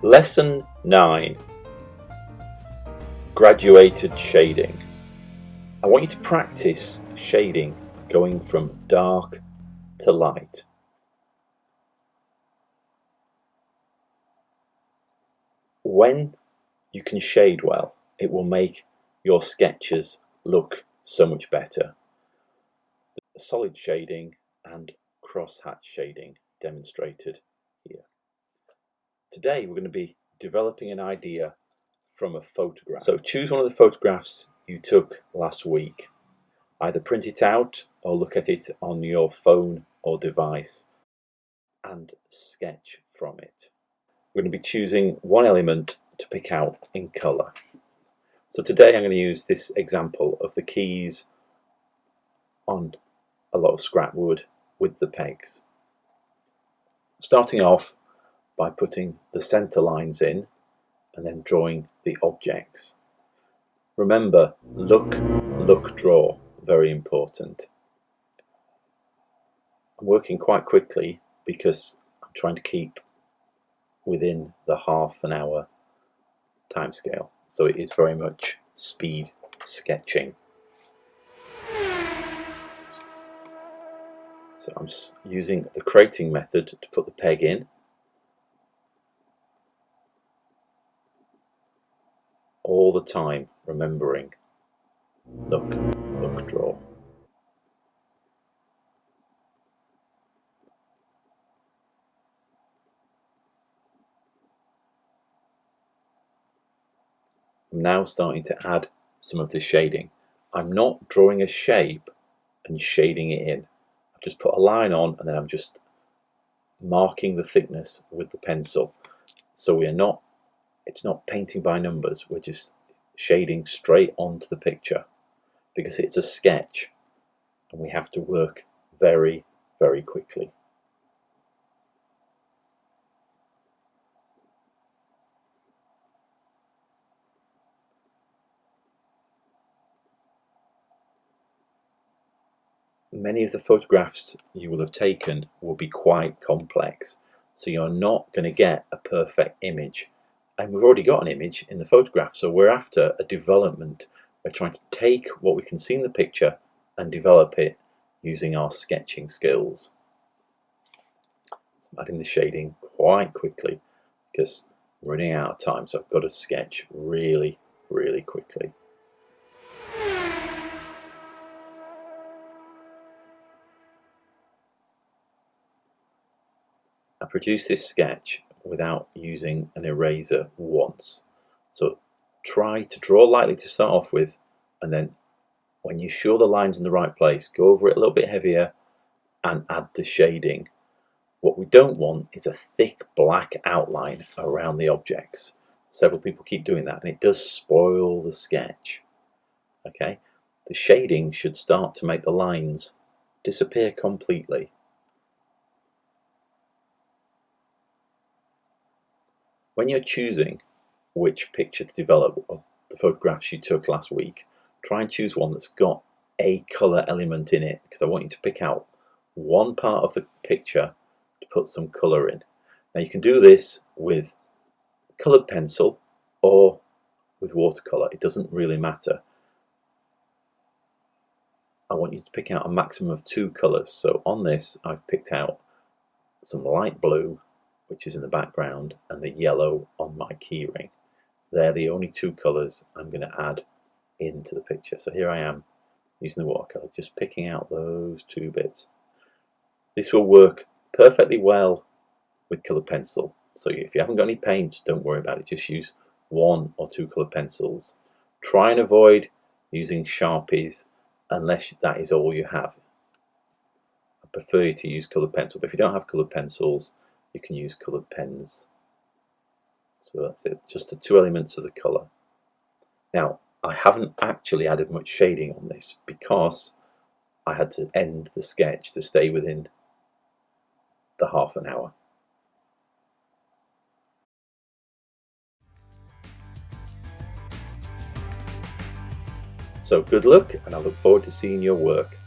Lesson 9. Graduated shading. I want you to practice shading going from dark to light. When you can shade well, it will make your sketches look so much better. Solid shading and crosshatch shading demonstrated here. Today we're going to be developing an idea from a photograph. So choose one of the photographs you took last week. Either print it out or look at it on your phone or device and sketch from it. We're going to be choosing one element to pick out in colour. So today I'm going to use this example of the keys on a lot of scrap wood with the pegs. Starting off by putting the centre lines in and then drawing the objects. Remember, look, draw, very important. I'm working quite quickly because I'm trying to keep within the half an hour timescale, so it is very much speed sketching. So I'm using the crating method to put the peg in. All the time remembering look, draw. I'm now starting to add some of the shading. I'm not drawing a shape and shading it in. I've just put a line on and then I'm just marking the thickness with the pencil. So it's not painting by numbers, we're just shading straight onto the picture because it's a sketch and we have to work very, very quickly. Many of the photographs you will have taken will be quite complex, so you're not going to get a perfect image. And we've already got an image in the photograph, so we're after a development. We're trying to take what we can see in the picture and develop it using our sketching skills. So I'm adding the shading quite quickly because I'm running out of time, so I've got to sketch really, really quickly. I produced this sketch without using an eraser once. So try to draw lightly to start off with, and then when you're sure the line's in the right place, go over it a little bit heavier and add the shading. What we don't want is a thick black outline around the objects. Several people keep doing that and it does spoil the sketch. Okay, the shading should start to make the lines disappear completely. When you're choosing which picture to develop of the photographs you took last week, try and choose one that's got a colour element in it, because I want you to pick out one part of the picture to put some colour in. Now you can do this with coloured pencil or with watercolour, it doesn't really matter. I want you to pick out a maximum of 2 colours, so on this I've picked out some light blue, which is in the background, and the yellow on my keyring. They're the only 2 colours I'm going to add into the picture. So here I am using the watercolour, just picking out those 2 bits. This will work perfectly well with coloured pencil. So if you haven't got any paints, don't worry about it. Just use 1 or 2 coloured pencils. Try and avoid using Sharpies unless that is all you have. I prefer you to use coloured pencil, but if you don't have coloured pencils, you can use coloured pens. So that's it, just the 2 elements of the colour. Now, I haven't actually added much shading on this because I had to end the sketch to stay within the half an hour. So good luck, and I look forward to seeing your work.